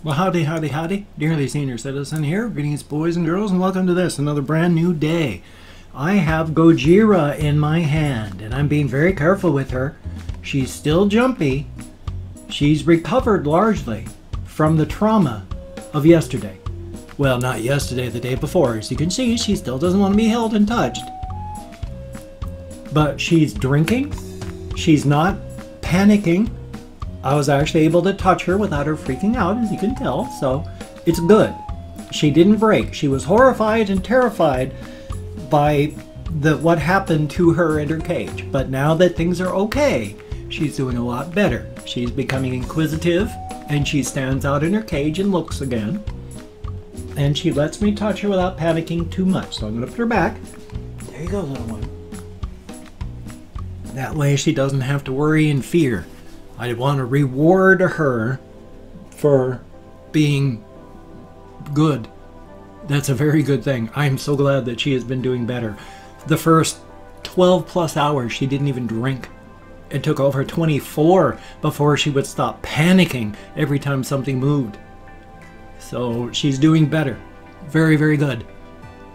Well, howdy, howdy, howdy. Nearly Senior Citizen here. Greetings, boys and girls, and welcome to this, another brand new day. I have Gojira in my hand, and I'm being very careful with her. She's still jumpy. She's recovered largely from the trauma of yesterday. Well, not yesterday, the day before. As you can see, she still doesn't want to be held and touched. But she's drinking. She's not panicking. I was actually able to touch her without her freaking out, as you can tell, so it's good. She didn't break. She was horrified and terrified by what happened to her in her cage. But now that things are okay, she's doing a lot better. She's becoming inquisitive, and she stands out in her cage and looks again. And she lets me touch her without panicking too much. So I'm going to put her back. There you go, little one. That way she doesn't have to worry and fear. I want to reward her for being good. That's a very good thing. I'm so glad that she has been doing better. The first 12 plus hours she didn't even drink. It took over 24 before she would stop panicking every time something moved. So she's doing better. Very, very good.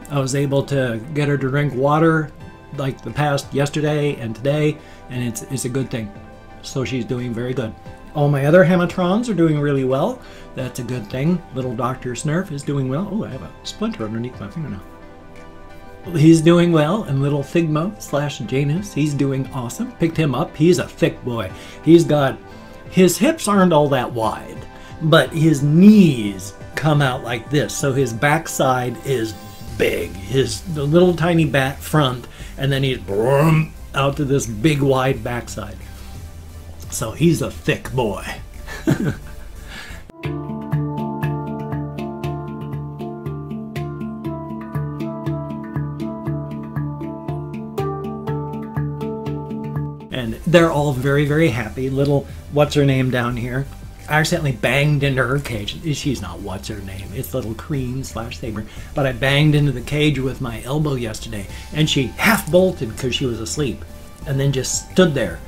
I was able to get her to drink water like the past yesterday and today, and it's a good thing. So she's doing very good. All my other Hamatrons are doing really well. That's a good thing. Little Dr. Snurf is doing well. Oh, I have a splinter underneath my fingernail. He's doing well. And little Figmo / Janus, he's doing awesome. Picked him up. He's a thick boy. He's got, his hips aren't all that wide, but his knees come out like this. So his backside is big. The little tiny back front, and then he's out to this big wide backside. So he's a thick boy. And they're all very, very happy. Little what's her name down here. I accidentally banged into her cage. She's not what's her name. It's little Cream / Saber. But I banged into the cage with my elbow yesterday, and she half bolted because she was asleep, and then just stood there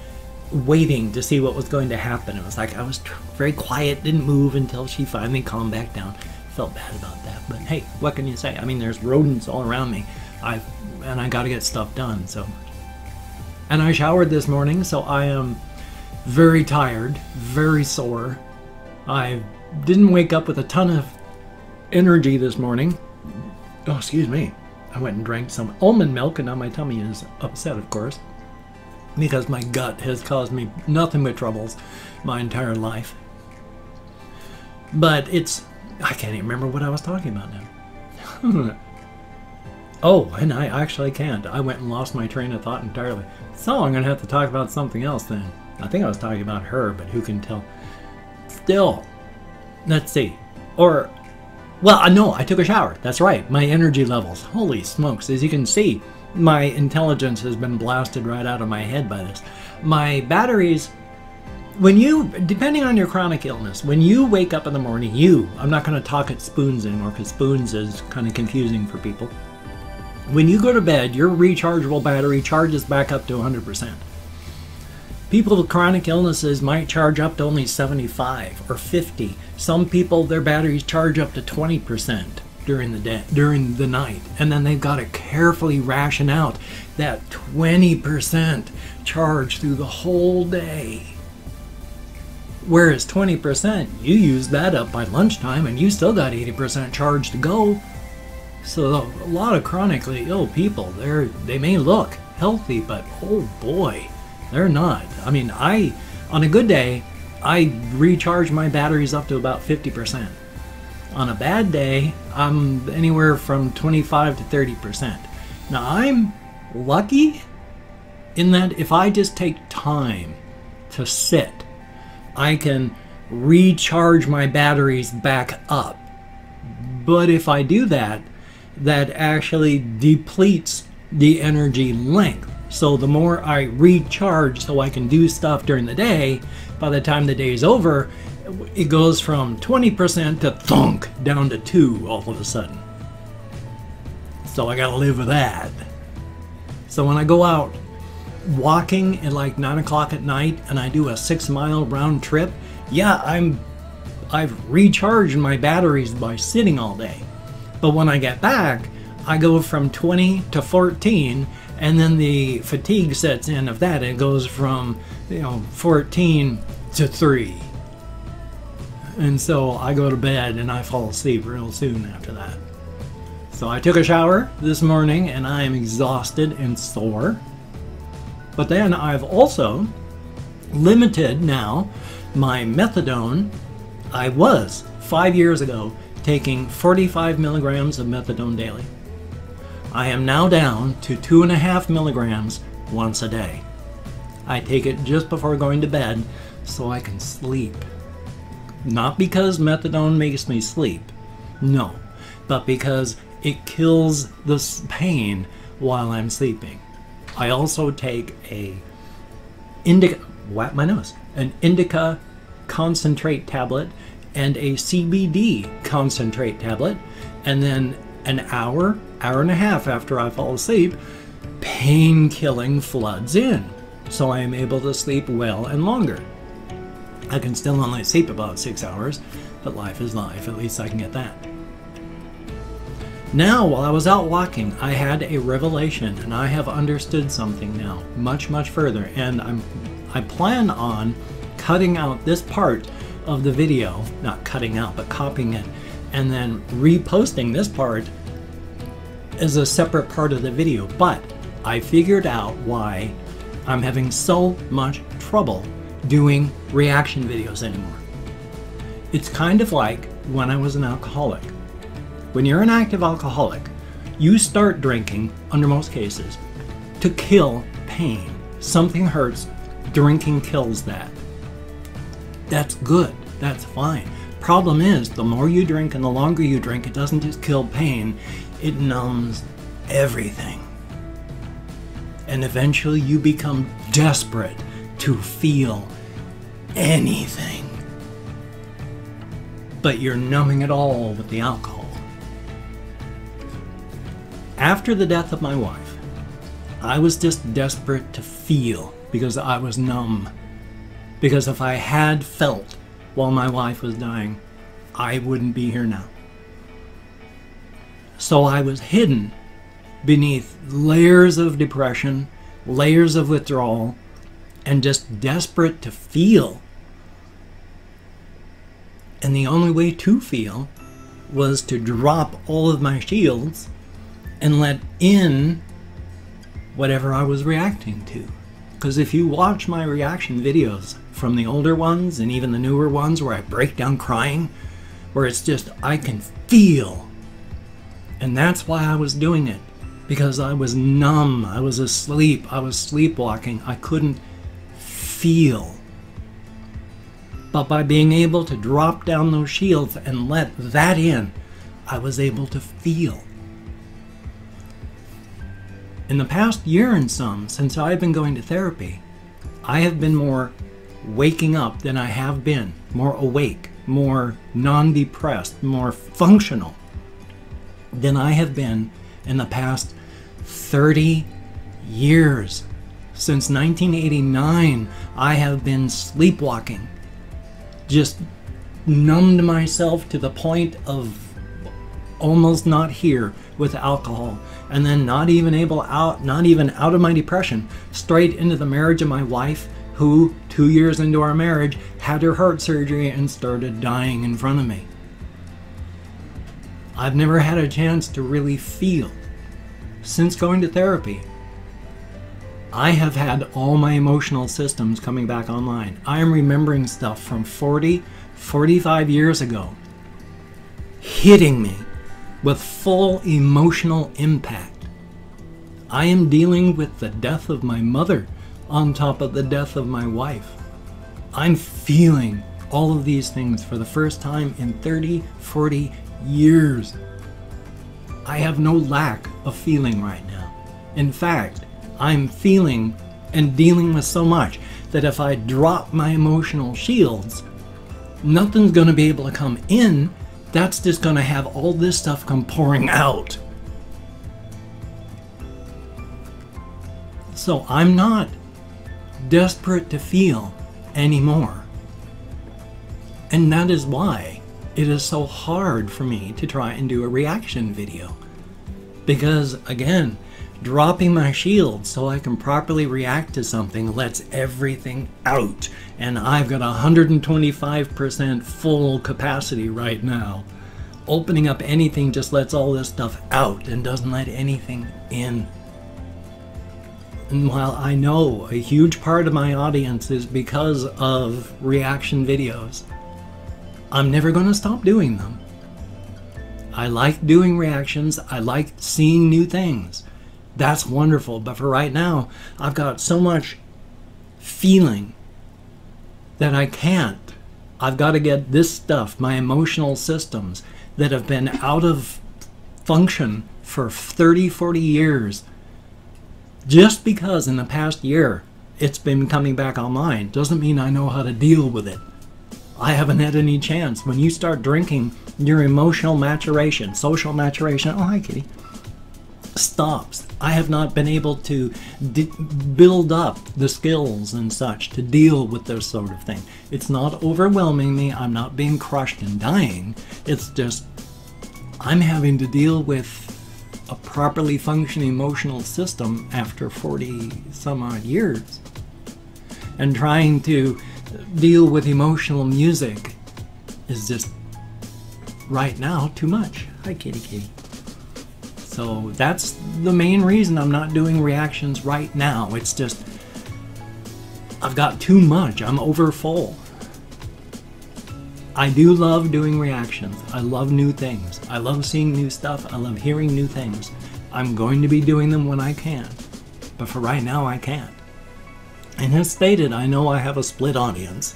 waiting to see what was going to happen. It was like I was very quiet, didn't move until she finally calmed back down. Felt bad about that, but hey, what can you say? I mean, there's rodents all around me. And I got to get stuff done. So, and I showered this morning, so I am very tired, very sore. I didn't wake up with a ton of energy this morning. Oh, excuse me. I went and drank some almond milk, and now my tummy is upset, of course, because my gut has caused me nothing but troubles my entire life. But I can't even remember what I was talking about now. Oh, and I actually can't. I went and lost my train of thought entirely. So I'm going to have to talk about something else then. I think I was talking about her, but who can tell? Still, let's see. Or, well, no, I took a shower. That's right. My energy levels. Holy smokes. As you can see, my intelligence has been blasted right out of my head by this. My batteries, depending on your chronic illness, when you wake up in the morning, I'm not going to talk at spoons anymore because spoons is kind of confusing for people. When you go to bed, your rechargeable battery charges back up to 100%. People with chronic illnesses might charge up to only 75 or 50. Some people, their batteries charge up to 20%. During the night, and then they've got to carefully ration out that 20% charge through the whole day. Whereas 20%, you use that up by lunchtime and you still got 80% charge to go. So a lot of chronically ill people, they may look healthy, but oh boy, they're not. I mean, on a good day, I recharge my batteries up to about 50%. On a bad day, I'm anywhere from 25 to 30%. Now, I'm lucky in that if I just take time to sit, I can recharge my batteries back up. But if I do that, that actually depletes the energy length. So the more I recharge so I can do stuff during the day, by the time the day is over, it goes from 20% to thunk down to 2 all of a sudden. So I gotta live with that. So when I go out walking at like 9 o'clock at night and I do a 6-mile round trip, yeah, I've recharged my batteries by sitting all day. But when I get back, I go from 20 to 14, and then the fatigue sets in of that. It goes from, 14 to 3. And so I go to bed and I fall asleep real soon after that. So I took a shower this morning and I am exhausted and sore. But then I've also limited now my methadone. I was 5 years ago taking 45 milligrams of methadone daily. I am now down to 2.5 milligrams once a day. I take it just before going to bed so I can sleep. Not because methadone makes me sleep, no, but because it kills the pain while I'm sleeping. I also take an indica concentrate tablet and a CBD concentrate tablet, and then an hour and a half after I fall asleep, pain killing floods in, so I am able to sleep well and longer. I can still only sleep about 6 hours, but life is life. At least I can get that. Now, while I was out walking, I had a revelation, and I have understood something now much, much further. And I plan on cutting out this part of the video, not cutting out, but copying it, and then reposting this part as a separate part of the video. But I figured out why I'm having so much trouble doing reaction videos anymore. It's kind of like when I was an alcoholic. When you're an active alcoholic, you start drinking, under most cases, to kill pain. Something hurts, drinking kills that. That's good, that's fine. Problem is, the more you drink and the longer you drink, it doesn't just kill pain, it numbs everything. And eventually you become desperate to feel anything. But you're numbing it all with the alcohol. After the death of my wife, I was just desperate to feel because I was numb. Because if I had felt while my wife was dying, I wouldn't be here now. So I was hidden beneath layers of depression, layers of withdrawal, and just desperate to feel. And the only way to feel was to drop all of my shields and let in whatever I was reacting to. Because if you watch my reaction videos from the older ones and even the newer ones where I break down crying, where it's just, I can feel. And that's why I was doing it. Because I was numb, I was asleep, I was sleepwalking, I couldn't feel. But by being able to drop down those shields and let that in, I was able to feel. In the past year and some, since I've been going to therapy, I have been more waking up than I have been, more awake, more non-depressed, more functional than I have been in the past 30 years. Since 1989, I have been sleepwalking, just numbed myself to the point of almost not here with alcohol, and then not even out of my depression, straight into the marriage of my wife, who 2 years into our marriage had her heart surgery and started dying in front of me. I've never had a chance to really feel. Since going to therapy, I have had all my emotional systems coming back online. I am remembering stuff from 45 years ago, hitting me with full emotional impact. I am dealing with the death of my mother on top of the death of my wife. I'm feeling all of these things for the first time in 40 years. I have no lack of feeling right now. In fact, I'm feeling and dealing with so much that if I drop my emotional shields, nothing's going to be able to come in. That's just going to have all this stuff come pouring out. So I'm not desperate to feel anymore. And that is why it is so hard for me to try and do a reaction video. Because, again, dropping my shield so I can properly react to something lets everything out. And I've got 125% full capacity right now. Opening up anything just lets all this stuff out and doesn't let anything in. And while I know a huge part of my audience is because of reaction videos, I'm never going to stop doing them. I like doing reactions. I like seeing new things. That's wonderful. But for right now, I've got so much feeling that I can't. I've got to get this stuff, my emotional systems that have been out of function for 30, 40 years. Just because in the past year it's been coming back online doesn't mean I know how to deal with it. I haven't had any chance. When you start drinking, your emotional maturation, social maturation, oh hi kitty, stops. I have not been able to build up the skills and such to deal with this sort of thing. It's not overwhelming me. I'm not being crushed and dying. It's just I'm having to deal with a properly functioning emotional system after 40 some odd years. And trying to deal with emotional music is just right now too much. Hi kitty kitty. So that's the main reason I'm not doing reactions right now. It's just I've got too much. I'm over full. I do love doing reactions. I love new things. I love seeing new stuff. I love hearing new things. I'm going to be doing them when I can. But for right now, I can't. And as stated, I know I have a split audience.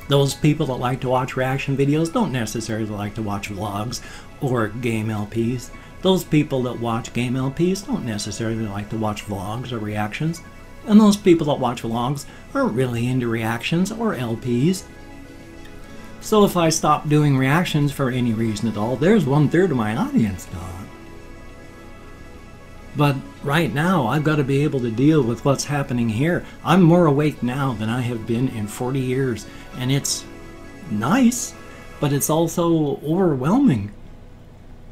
Those people that like to watch reaction videos don't necessarily like to watch vlogs or game LPs. Those people that watch game LPs don't necessarily like to watch vlogs or reactions. And those people that watch vlogs aren't really into reactions or LPs. So if I stop doing reactions for any reason at all, there's 1/3 of my audience gone. But right now, I've got to be able to deal with what's happening here. I'm more awake now than I have been in 40 years. And it's nice, but it's also overwhelming.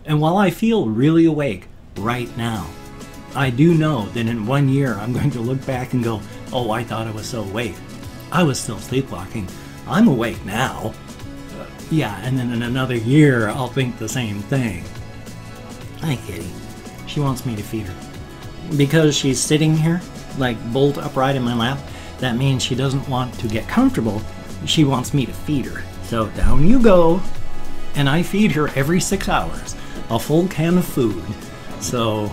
And while I feel really awake right now, I do know that in 1 year, I'm going to look back and go, oh, I thought I was so awake. I was still sleepwalking. I'm awake now. Yeah, and then in another year, I'll think the same thing. Hi, kitty. She wants me to feed her. Because she's sitting here, like bolt upright in my lap, that means she doesn't want to get comfortable. She wants me to feed her. So down you go. And I feed her every 6 hours. A full can of food. So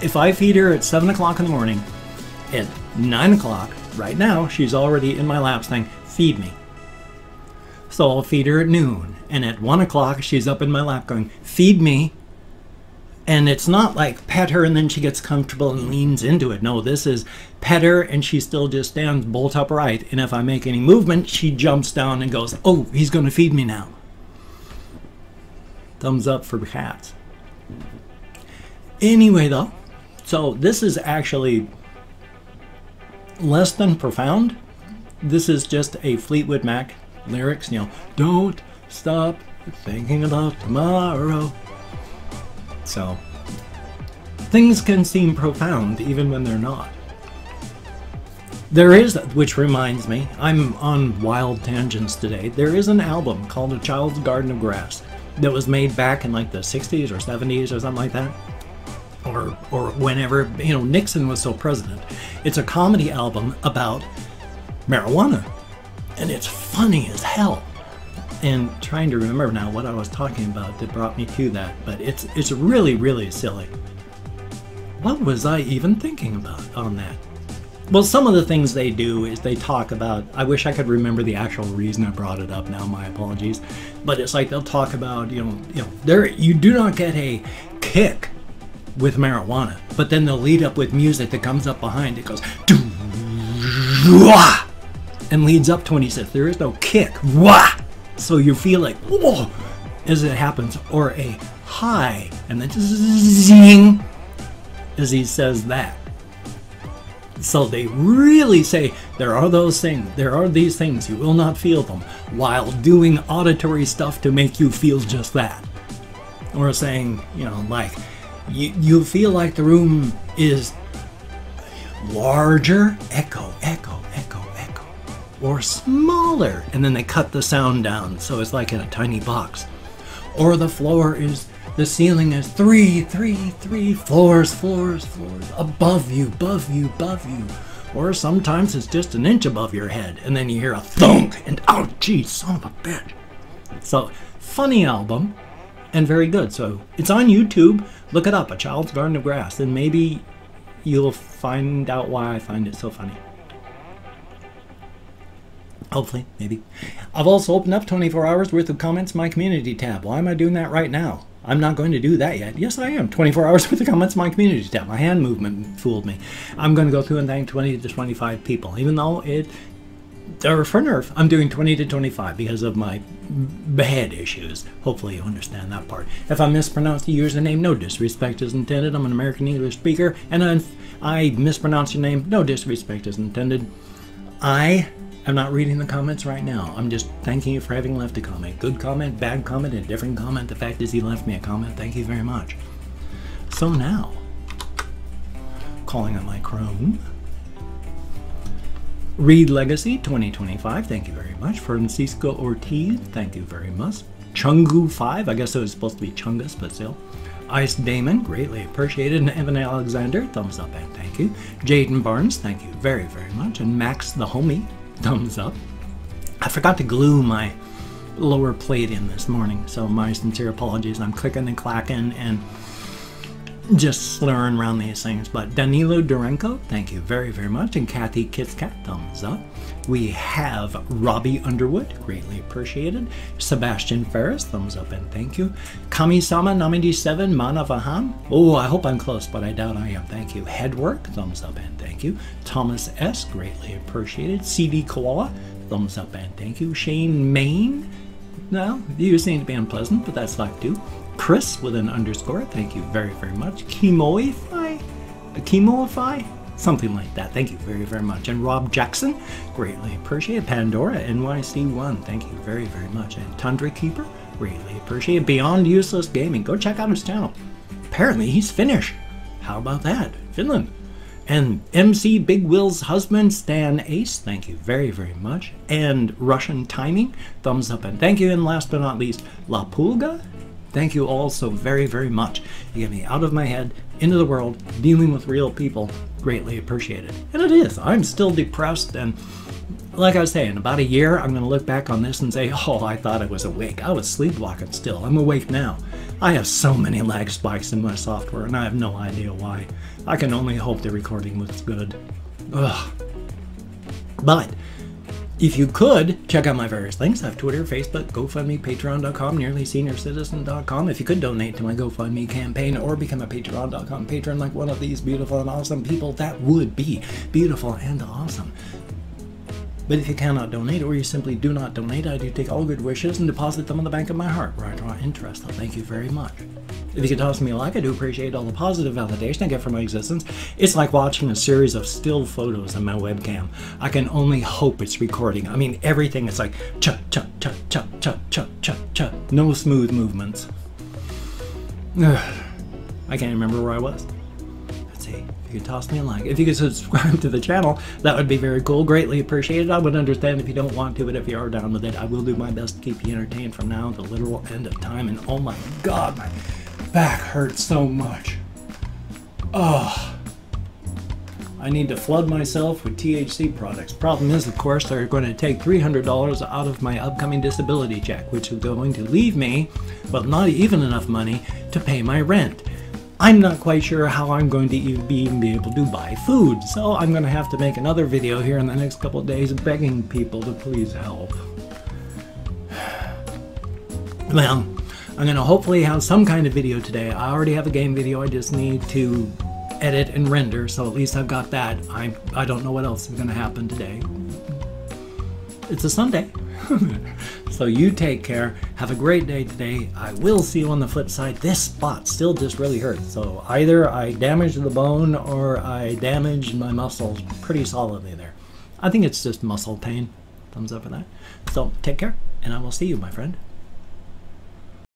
if I feed her at 7 o'clock in the morning, at 9 o'clock, right now, she's already in my lap saying, feed me. So I'll feed her at noon. And at 1 o'clock, she's up in my lap going, feed me. And it's not like pet her and then she gets comfortable and leans into it. No, this is pet her and she still just stands bolt upright. And if I make any movement, she jumps down and goes, oh, he's going to feed me now. Thumbs up for cats. Anyway, though, so this is actually less than profound. This is just a Fleetwood Mac lyrics, you know, don't stop thinking about tomorrow. So, things can seem profound even when they're not. There is, which reminds me, I'm on wild tangents today, there is an album called A Child's Garden of Grass that was made back in like the 60s or 70s or something like that. Or whenever, you know, Nixon was still president. It's a comedy album about marijuana. And it's funny as hell. And trying to remember now what I was talking about that brought me to that, but it's really, really silly. What was I even thinking about on that? Well, some of the things they do is they talk about, I wish I could remember the actual reason I brought it up now, my apologies, but it's like they'll talk about, you know, you do not get a kick with marijuana, but then they'll lead up with music that comes up behind it, goes, and leads up to when he says, there is no kick, wah! So you feel like, whoa, as it happens, or a high, and then zing, as he says that. So they really say there are those things, there are these things, you will not feel them, while doing auditory stuff to make you feel just that. Or saying, you know, like, you feel like the room is larger, echo, echo, echo, echo, or smaller, and then they cut the sound down so it's like in a tiny box. Or the ceiling is three floors, above you. Or sometimes it's just an inch above your head, and then you hear a thunk, and oh geez, son of a bitch. So, funny album, and very good. So, it's on YouTube. Look it up, A Child's Garden of Grass, and maybe you'll find out why I find it so funny. Hopefully, maybe. I've also opened up 24 hours worth of comments in my community tab. Why am I doing that right now? I'm not going to do that yet. Yes, I am. 24 hours worth of comments in my community tab. My hand movement fooled me. I'm going to go through and thank 20 to 25 people. Even though for Nerf, I'm doing 20 to 25 because of my head issues. Hopefully you understand that part. If I mispronounce the username, no disrespect is intended. I'm an American English speaker, and I mispronounce your name, no disrespect is intended. I'm not reading the comments right now. I'm just thanking you for having left a comment. Good comment, bad comment, a different comment. The fact is he left me a comment. Thank you very much. So now, calling on my Chrome. Reed Legacy 2025, thank you very much. Francisco Ortiz, thank you very much. Chungu 5, I guess it was supposed to be Chungus, but still. Ice Damon, greatly appreciated. And Evan Alexander, thumbs up and thank you. Jaden Barnes, thank you very, very much. And Max the Homie, thumbs up. I forgot to glue my lower plate in this morning, so my sincere apologies. I'm clicking and clacking and just slurring around these things. But Danilo Durenko, thank you very, very much. And Kathy Kitscat, thumbs up. We have Robbie Underwood, greatly appreciated. Sebastian Ferris, thumbs up and thank you. Kami-sama 97 Manavahan, oh, I hope I'm close, but I doubt I am, thank you. Headwork, thumbs up and thank you. Thomas S, greatly appreciated. CD Koala, thumbs up and thank you. Shane Main, no, you seem to be unpleasant, but that's like too. Chris with an underscore, thank you very, very much. Chemoify? Something like that. Thank you very, very much. And Rob Jackson, greatly appreciate. Pandora NYC1, thank you very, very much. And Tundra Keeper, greatly appreciate. Beyond Useless Gaming, go check out his channel. Apparently he's Finnish. How about that? Finland. And MC Big Will's husband, Stan Ace, thank you very, very much. And Russian Timing, thumbs up and thank you. And last but not least, La Pulga, thank you all so very, very much. You get me out of my head, into the world, dealing with real people. Greatly appreciated. And it is. I'm still depressed, and like I was saying, in about a year, I'm going to look back on this and say, oh, I thought I was awake. I was sleepwalking still. I'm awake now. I have so many lag spikes in my software, and I have no idea why. I can only hope the recording looks good. Ugh. But if you could, check out my various links. I have Twitter, Facebook, GoFundMe, Patreon.com, NearlySeniorCitizen.com. If you could donate to my GoFundMe campaign or become a Patreon.com patron like one of these beautiful and awesome people, that would be beautiful and awesome. But if you cannot donate, or you simply do not donate, I do take all good wishes and deposit them on the bank of my heart, where I draw interest. So thank you very much. If you could toss me a like, I do appreciate all the positive validation I get from my existence. It's like watching a series of still photos on my webcam. I can only hope it's recording. I mean, everything is like cha cha cha cha cha cha cha cha. No smooth movements. I can't remember where I was. Let's see. If you could toss me a like. If you could subscribe to the channel, that would be very cool. Greatly appreciated. I would understand if you don't want to, but if you are down with it, I will do my best to keep you entertained from now to the literal end of time. And oh my God, my back hurts so much. Oh, I need to flood myself with THC products. Problem is, of course, they're going to take $300 out of my upcoming disability check, which is going to leave me, well, not even enough money to pay my rent. I'm not quite sure how I'm going to even be able to buy food, so I'm going to have to make another video here in the next couple of days begging people to please help. Well, I'm going to hopefully have some kind of video today. I already have a game video. I just need to edit and render, so at least I've got that. I don't know what else is going to happen today. It's a Sunday. So you take care. Have a great day today. I will see you on the flip side. This spot still just really hurts. So either I damaged the bone or I damaged my muscles pretty solidly there. I think it's just muscle pain. Thumbs up for that. So take care, and I will see you, my friend.